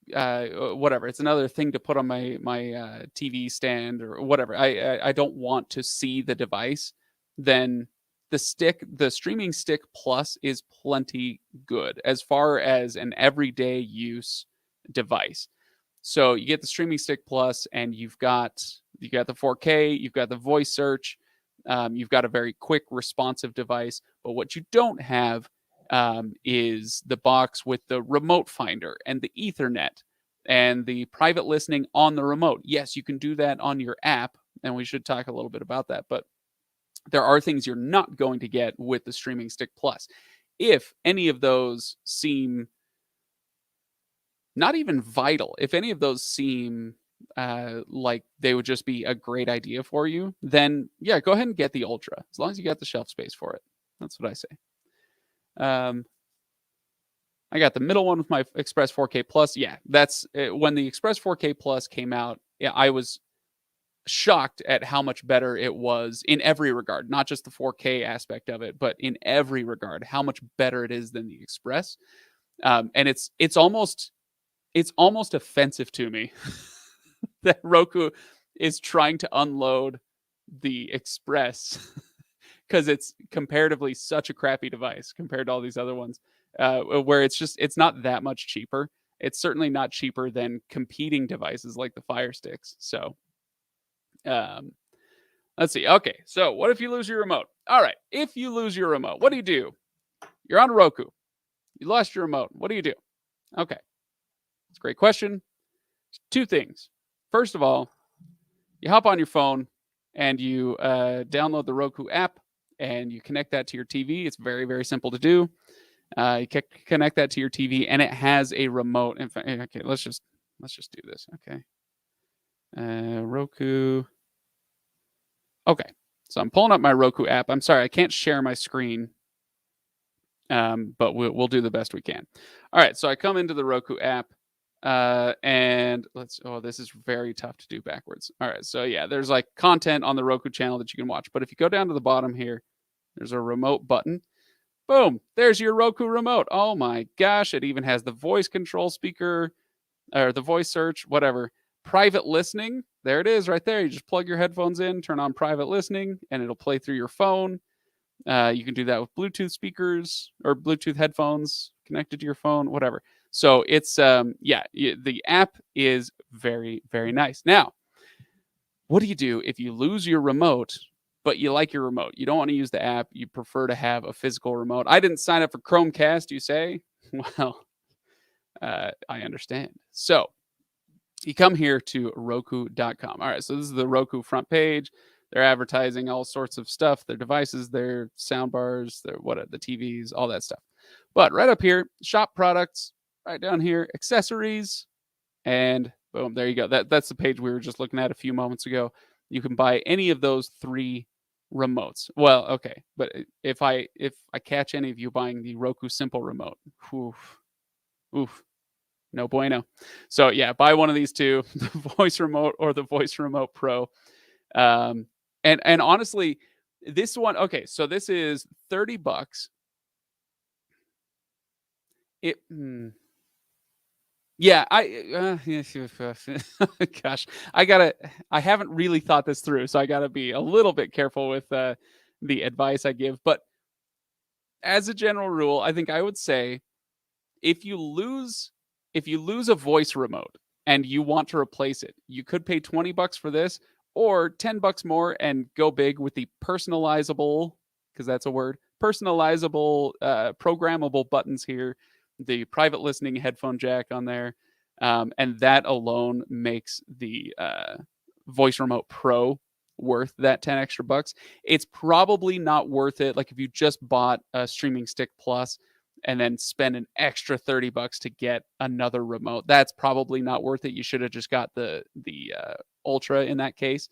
whatever, it's another thing to put on my TV stand or whatever. I don't want to see the device. Then the streaming stick plus is plenty good as far as an everyday use device. So you get the streaming stick plus, and you got the 4K, you've got the voice search, you've got a very quick responsive device. But what you don't have is the box with the remote finder and the Ethernet and the private listening on the remote. Yes, you can do that on your app, and we should talk a little bit about that. But there are things you're not going to get with the streaming stick plus. If any of those seem not even vital, if any of those seem like they would just be a great idea for you, then yeah, go ahead and get the Ultra as long as you got the shelf space for it. That's what I say. I got the middle one with my Express 4K Plus. Yeah, that's when the Express 4K Plus came out. Yeah, I was shocked at how much better it was in every regard, not just the 4K aspect of it, but in every regard, how much better it is than the Express. And it's almost offensive to me that Roku is trying to unload the Express because it's comparatively such a crappy device compared to all these other ones, where it's not that much cheaper. It's certainly not cheaper than competing devices like the Fire Sticks. So, let's see. Okay, so what if you lose your remote? All right, if you lose your remote, what do you do? You're on Roku. You lost your remote. What do you do? Okay, it's a great question. Two things. First of all, you hop on your phone and you download the Roku app and you connect that to your TV. It's very, very simple to do. You connect that to your TV and it has a remote. In fact, okay, let's just do this. Okay, Roku. Okay, so I'm pulling up my Roku app. I'm sorry, I can't share my screen, but we'll do the best we can. All right, so I come into the Roku app. And this is very tough to do backwards. All right, so yeah, there's like content on the Roku channel that you can watch, but if you go down to the bottom here, there's a remote button. Boom, there's your Roku remote. Oh my gosh, it even has the voice control speaker or the voice search, whatever. Private listening, there it is right there. You just plug your headphones in, turn on private listening, and it'll play through your phone. You can do that with Bluetooth speakers or Bluetooth headphones connected to your phone, whatever. So it's the app is very, very nice. Now, what do you do if you lose your remote, but you like your remote? You don't want to use the app. You prefer to have a physical remote. I didn't sign up for Chromecast, you say? Well, I understand. So you come here to Roku.com. All right, so this is the Roku front page. They're advertising all sorts of stuff, their devices, their sound bars, the TVs, all that stuff. But right up here, shop products, right down here, accessories, and boom, there you go. That's the page we were just looking at a few moments ago. You can buy any of those three remotes. Well, okay, but if I catch any of you buying the Roku Simple remote, oof, no bueno. So yeah, buy one of these two, the Voice Remote or the Voice Remote Pro. And honestly, this one, okay, so this is $30. Yeah, gosh, I haven't really thought this through, so I gotta be a little bit careful with the advice I give. But as a general rule, I think I would say if you lose a voice remote and you want to replace it, you could pay $20 for this, or $10 more and go big with the personalizable, because that's a word, personalizable, programmable buttons here, the private listening headphone jack on there, and that alone makes the Voice Remote Pro worth that 10 extra bucks. It's probably not worth it. Like if you just bought a Streaming Stick Plus and then spend an extra 30 bucks to get another remote, that's probably not worth it. You should have just got the Ultra in that case.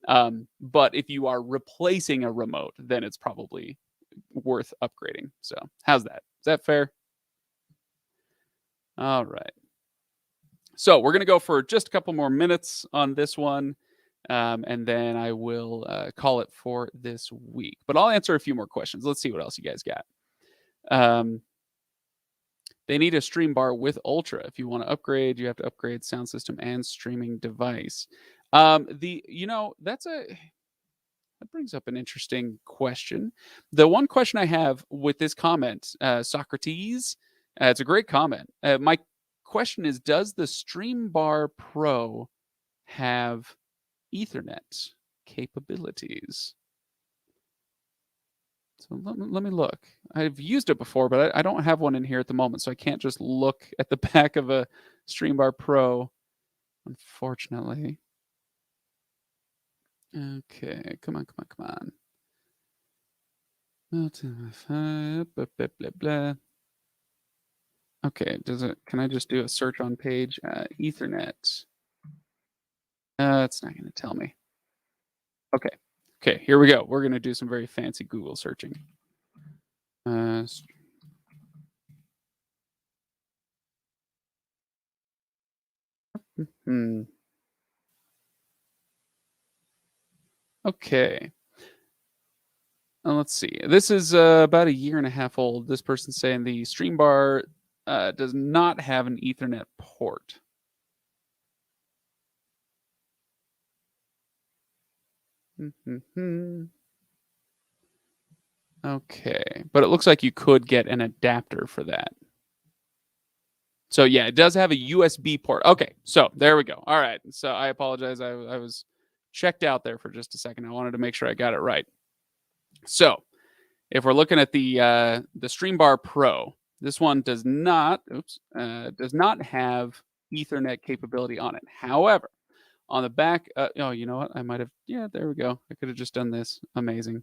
But if you are replacing a remote, then it's probably worth upgrading. So how's that? Is that fair? All right. So we're going to go for just a couple more minutes on this one. And then I will call it for this week. But I'll answer a few more questions. Let's see what else you guys got. They need a stream bar with Ultra. If you want to upgrade, you have to upgrade sound system and streaming device. That brings up an interesting question. The one question I have with this comment, Socrates, it's a great comment. My question is, does the Stream Bar Pro have Ethernet capabilities? So let me look. I've used it before, but I don't have one in here at the moment, so I can't just look at the back of a Stream Bar Pro, unfortunately. Okay, come on. Blah, blah, blah, blah. Okay, can I just do a search on page? Ethernet. It's not going to tell me. Okay, here we go. We're going to do some very fancy Google searching. Okay. Let's see. This is about a year and a half old. This person's saying the Stream Bar does not have an Ethernet port. Okay, but it looks like you could get an adapter for that. So yeah, it does have a USB port. Okay, so there we go. All right, so I apologize. I was checked out there for just a second. I wanted to make sure I got it right. So if we're looking at the Stream Bar Pro, this one does not have Ethernet capability on it. However, on the back, oh, you know what? I might have. Yeah, there we go. I could have just done this. Amazing.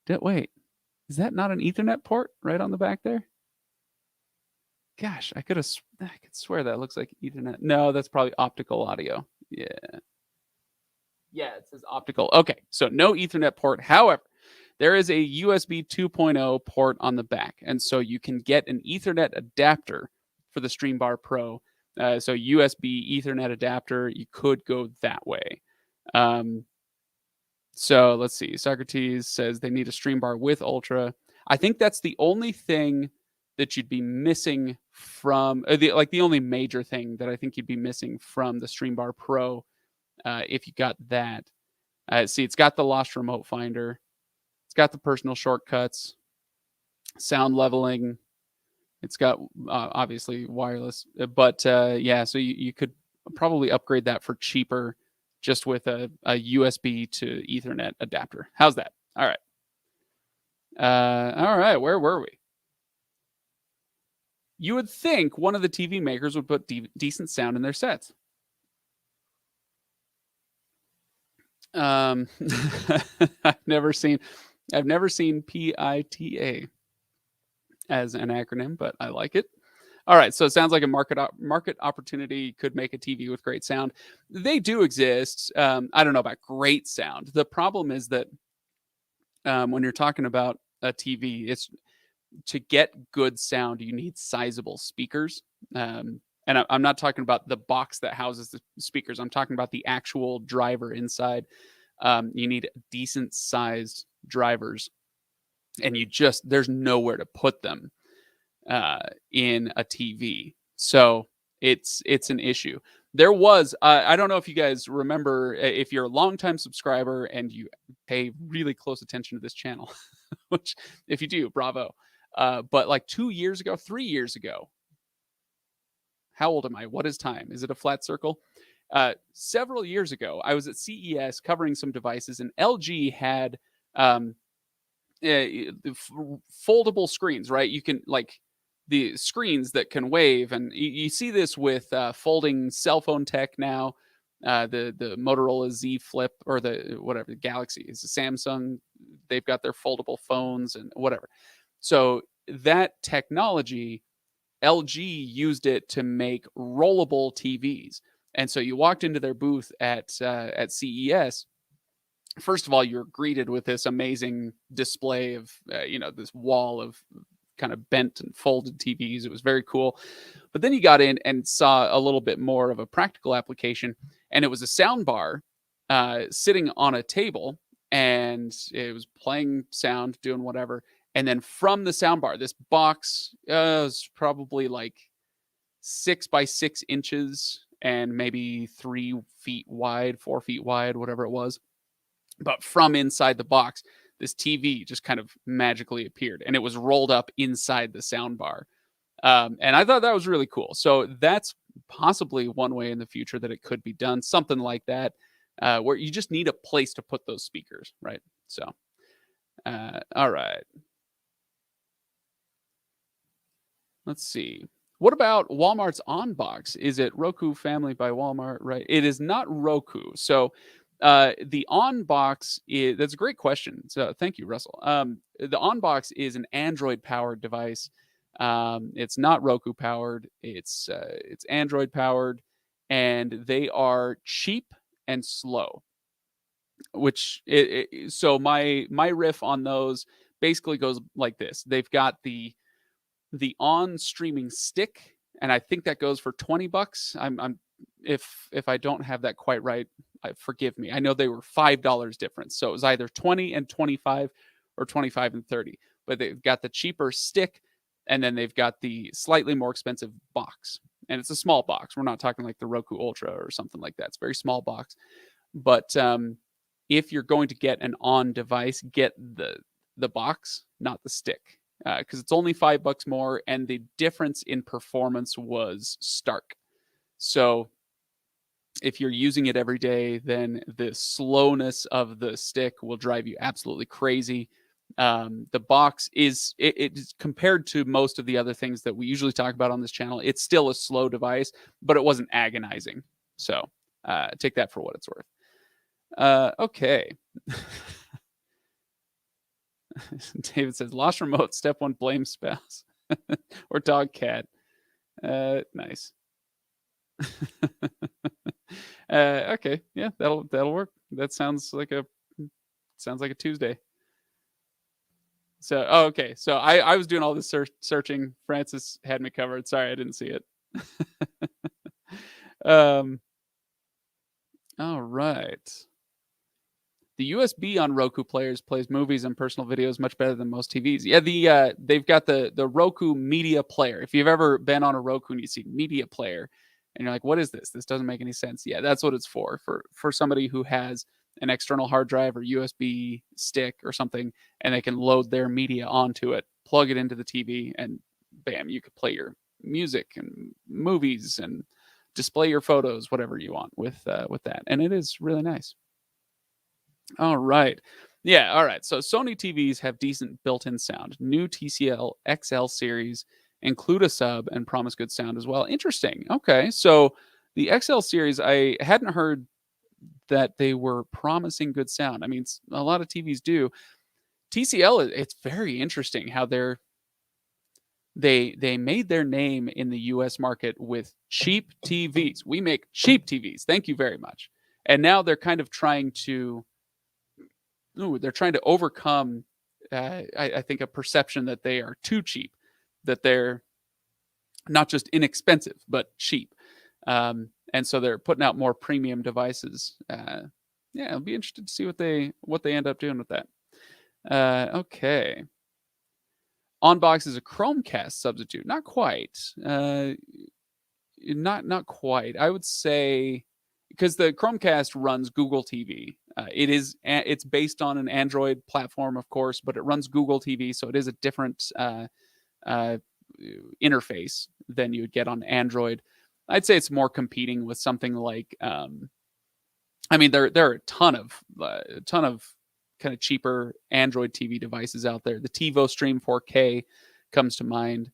Wait, is that not an Ethernet port right on the back there? Gosh, I could swear that looks like Ethernet. No, that's probably optical audio. Yeah, it says optical. Okay, so no Ethernet port. However, there is a USB 2.0 port on the back, and so you can get an Ethernet adapter for the Stream Bar Pro. So USB Ethernet adapter, you could go that way. So let's see. Socrates says they need a Stream Bar with Ultra. I think that's the only thing that you'd be missing from the only major thing that I think you'd be missing from the Stream Bar Pro if you got that. See, it's got the lost remote finder. It's got the personal shortcuts, sound leveling. It's got obviously wireless, but yeah, so you could probably upgrade that for cheaper just with a USB to Ethernet adapter. How's that? All right. All right, where were we? You would think one of the TV makers would put decent sound in their sets. I've never seen PITA as an acronym, but I like it. All right, so it sounds like a market opportunity could make a TV with great sound. They do exist. I don't know about great sound. The problem is that when you're talking about a TV, it's to get good sound, you need sizable speakers. And I'm not talking about the box that houses the speakers. I'm talking about the actual driver inside. You need decent sized drivers, and there's nowhere to put them in a TV. So it's an issue. There was, I don't know if you guys remember, if you're a longtime subscriber and you pay really close attention to this channel, which if you do, bravo. But like 3 years ago, how old am I? What is time? Is it a flat circle? Several years ago, I was at CES covering some devices, and LG had um, foldable screens, right? You can like the screens that can wave, and you see this with folding cell phone tech now. The Motorola Z Flip or the whatever the Galaxy is a Samsung. They've got their foldable phones and whatever. So that technology, LG used it to make rollable TVs. And so you walked into their booth at CES. First of all, you're greeted with this amazing display of this wall of kind of bent and folded TVs. It was very cool. But then you got in and saw a little bit more of a practical application, and it was a sound bar sitting on a table, and it was playing sound, doing whatever. And then from the sound bar, this box was probably like 6 by 6 inches and maybe 3 feet wide, 4 feet wide, whatever it was. But from inside the box, this TV just kind of magically appeared, and it was rolled up inside the sound bar. And I thought that was really cool. So that's possibly one way in the future that it could be done, something like that, where you just need a place to put those speakers, right? So, all right. Let's see. What about Walmart's OnBox? Is it Roku Family by Walmart? Right. It is not Roku. So the OnBox is that's a great question. So thank you, Russell. The OnBox is an Android powered device. It's not Roku powered. It's Android powered, and they are cheap and slow. So my riff on those basically goes like this. They've got the on streaming stick, and I think that goes for $20. I'm if I don't have that quite right, forgive me. I know they were $5 difference, so it was either 20 and 25 or 25 and 30. But they've got the cheaper stick, and then they've got the slightly more expensive box, and it's a small box. We're not talking like the Roku Ultra or something like that. It's a very small box. But if you're going to get an on device, get the box, not the stick, because it's only $5 more, and the difference in performance was stark. So if you're using it every day, then the slowness of the stick will drive you absolutely crazy. The box is compared to most of the other things that we usually talk about on this channel, it's still a slow device, but it wasn't agonizing. So take that for what it's worth. Okay. David says, lost remote, step one, blame spouse. Or dog cat. Nice. Okay, yeah, that'll work. That sounds like a Tuesday. So okay. So I was doing all this searching. Francis had me covered. Sorry, I didn't see it. All right. The USB on Roku players plays movies and personal videos much better than most TVs. Yeah, they've got the Roku Media Player. If you've ever been on a Roku and you see Media Player, and you're like, "What is this? This doesn't make any sense." Yeah, that's what it's for somebody who has an external hard drive or USB stick or something, and they can load their media onto it, plug it into the TV, and bam, you could play your music and movies and display your photos, whatever you want with that, and it is really nice. All right. Yeah, all right. So Sony TVs have decent built-in sound. New TCL XL series include a sub and promise good sound as well. Interesting. Okay. So the XL series, I hadn't heard that they were promising good sound. I mean, a lot of TVs do. TCL, it's very interesting how they made their name in the US market with cheap TVs. We make cheap TVs. Thank you very much. And now they're kind of trying to overcome, I think, a perception that they are too cheap, that they're not just inexpensive, but cheap. And so they're putting out more premium devices. Yeah, I'll be interested to see what they end up doing with that. Okay. OnBox is a Chromecast substitute. Not quite. Not quite. I would say, because the Chromecast runs Google TV. It's based on an Android platform, of course, but it runs Google TV, so it is a different interface than you would get on Android. I'd say it's more competing with something like, I mean, there are a ton of kind of cheaper Android TV devices out there. The TiVo Stream 4K comes to mind.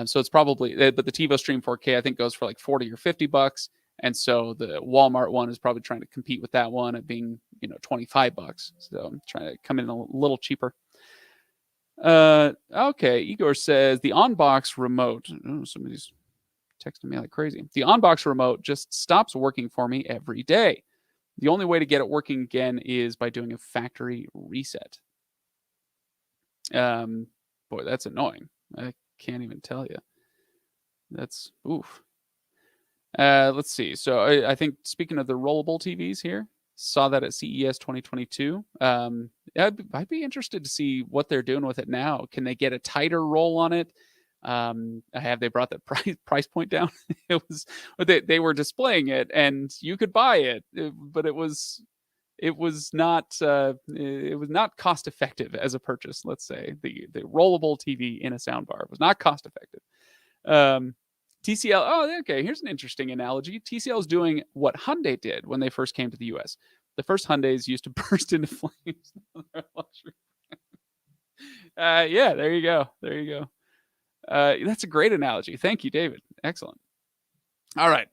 So it's probably, but the TiVo Stream 4K I think goes for like 40 or $50, and so the Walmart one is probably trying to compete with that one at being, $25. So I'm trying to come in a little cheaper. Okay, Igor says the on-box remote. Oh, somebody's texting me like crazy. The on-box remote just stops working for me every day. The only way to get it working again is by doing a factory reset. Boy, that's annoying. I can't even tell you. That's oof. Let's see. So I think speaking of the rollable TVs here, saw that at CES 2022. I'd be interested to see what they're doing with it now. Can they get a tighter roll on it? Have they brought the price point down? It was they were displaying it and you could buy it, but it was not cost effective as a purchase. Let's say the rollable TV in a soundbar was not cost effective. TCL. Oh, okay. Here's an interesting analogy. TCL is doing what Hyundai did when they first came to the U.S. The first Hyundais used to burst into flames. Yeah, there you go. There you go. That's a great analogy. Thank you, David. Excellent. All right.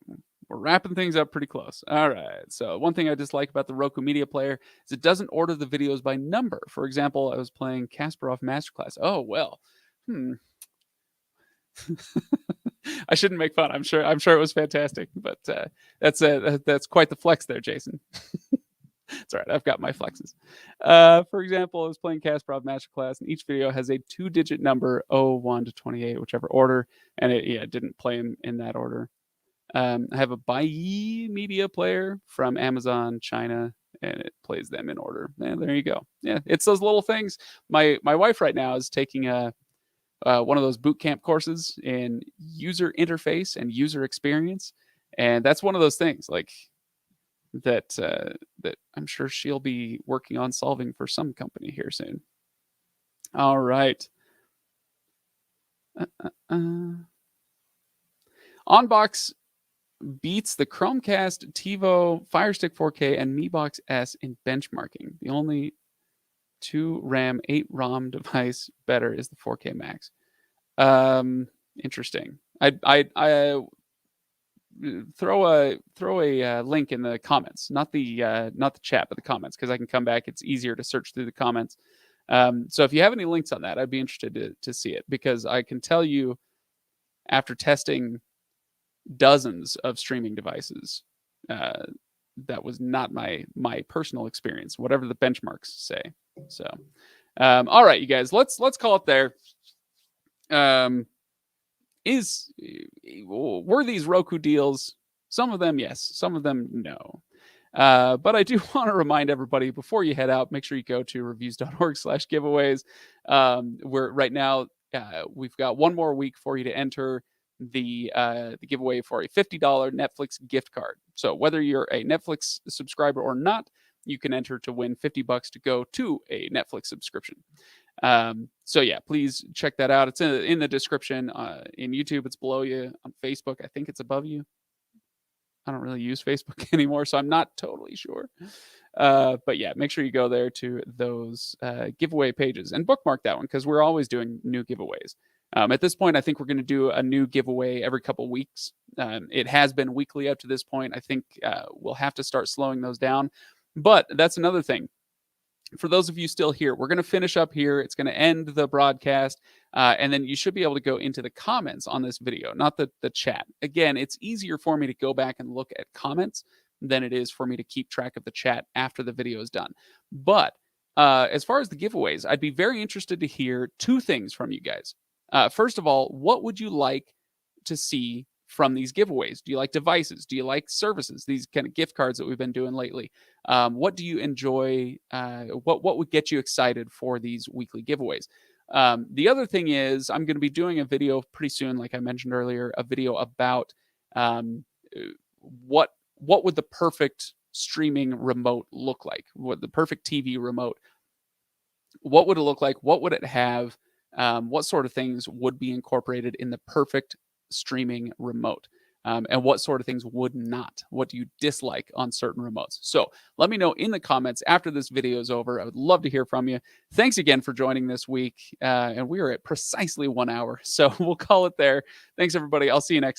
We're wrapping things up pretty close. All right. So one thing I dislike about the Roku Media Player is it doesn't order the videos by number. For example, I was playing Kasparov Masterclass. Oh, well. I shouldn't make fun. I'm sure it was fantastic, but that's quite the flex there, Jason. It's all right. I've got my flexes. For example, I was playing Kasparov Masterclass, and each video has a 2-digit number, 01 to 28, whichever order, and it didn't play in that order. I have a Bai media player from Amazon China, and it plays them in order. And there you go. Yeah, it's those little things. My wife right now is taking one of those boot camp courses in user interface and user experience, and that's one of those things like that I'm sure she'll be working on solving for some company here soon. All right. Onbox beats the Chromecast, TiVo, Fire Stick 4K, and Mi Box S in benchmarking. The only 2 RAM, 8 ROM device better is the 4K Max. Interesting. I throw a link in the comments, not the chat, but the comments, because I can come back. It's easier to search through the comments. So if you have any links on that, I'd be interested to see it, because I can tell you, after testing dozens of streaming devices, that was not my personal experience, whatever the benchmarks say. So, all right, you guys, let's call it there. Were these Roku deals? Some of them, yes. Some of them, no. But I do want to remind everybody, before you head out, make sure you go to reviews.org/giveaways. We're right now, we've got one more week for you to enter the giveaway for a $50 Netflix gift card. So whether you're a Netflix subscriber or not, you can enter to win $50 to go to a Netflix subscription. So yeah, please check that out. It's in the description. In YouTube, it's below you. On Facebook, I think it's above you. I don't really use Facebook anymore, so I'm not totally sure. But yeah, make sure you go there to those giveaway pages and bookmark that one, because we're always doing new giveaways. At this point, I think we're going to do a new giveaway every couple weeks. It has been weekly up to this point. I think we'll have to start slowing those down. But that's another thing. For those of you still here, we're going to finish up here. It's going to end the broadcast, and then you should be able to go into the comments on this video, not the chat. Again, it's easier for me to go back and look at comments than it is for me to keep track of the chat after the video is done. But as far as the giveaways, I'd be very interested to hear 2 things from you guys. First of all, what would you like to see from these giveaways? Do you like devices? Do you like services? These kind of gift cards that we've been doing lately. What do you enjoy? What would get you excited for these weekly giveaways? The other thing is, I'm going to be doing a video pretty soon, like I mentioned earlier, a video about what would the perfect streaming remote look like? What the perfect TV remote? What would it look like? What would it have? What sort of things would be incorporated in the perfect streaming remote? and what sort of things would not. What do you dislike on certain remotes? So let me know in the comments after this video is over. I would love to hear from you. Thanks again for joining this week. And we are at precisely 1 hour. So we'll call it there. Thanks, everybody. I'll see you next time.